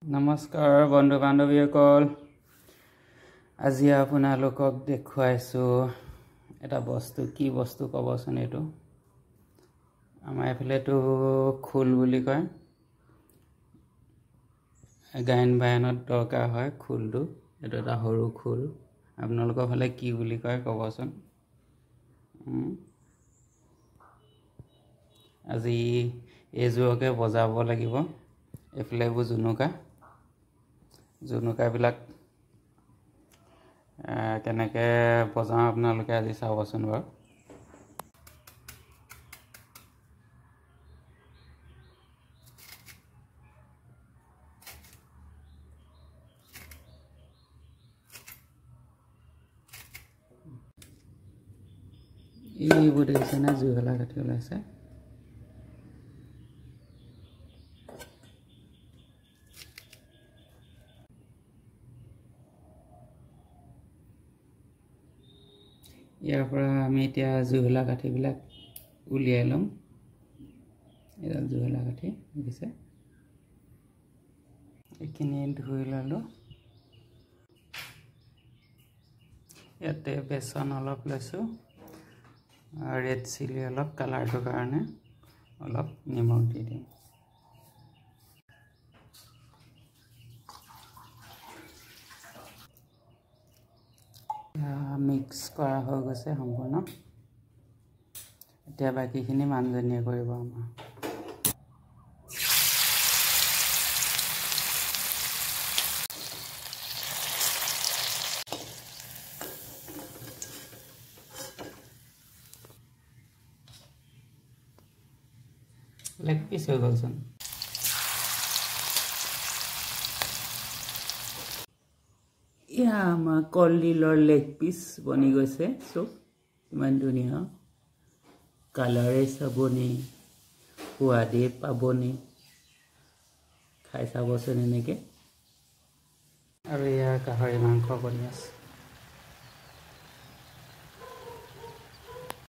নমস্কাৰ বন্ধু বান্ধৱীসকল আজি আপোনালোকক দেখুৱাইছো এটা বস্তু কি বস্তু কবচোন এটো আমাৰ এফালেটো খোল বুলি কয় গায়ন বায়নত দৰকাৰ হয় খোলটো এটো এটা সৰু খোল আপোনালোকৰ ফালে কি বুলি কয় কবচোন আজি এজুকে বজাব লাগিব এফালে জুনুকা বিলাক কেনেকে বজাও আপোনালোকে আজি চাবচোন বাৰু এই বুঢ়ী দেখিছেনে জুহলা কাটি ওলাইছে ইয়াৰ পৰা আমি এতিয়া জুহলা কাঠি বিলাক উলিয়াই লম এডাল জুহলা কাঠি দেখিছে এখিনি ধুই ললো ইয়াতে বেসন অলপ লৈছো ৰেড চিলি অলপ কালাৰটো কাৰণে অলপ নিমখ দি দিম মিক্স কৰা হৈ গৈছে সম্পূৰ্ণ এতিয়া বাকিখিনি মানজনীয়ে কৰিব আমাৰ লেগ পিস হৈ গলচোন ইয়া আমাৰ কলডিলৰ লেগ পিস বনি গৈছে সব ইমান ধুনীয়া কালাৰে চাবনি সোৱাদে পাবনি খাই চাবচোন এনেকে আৰু ইয়া গাহৰি মাংস বনি আছে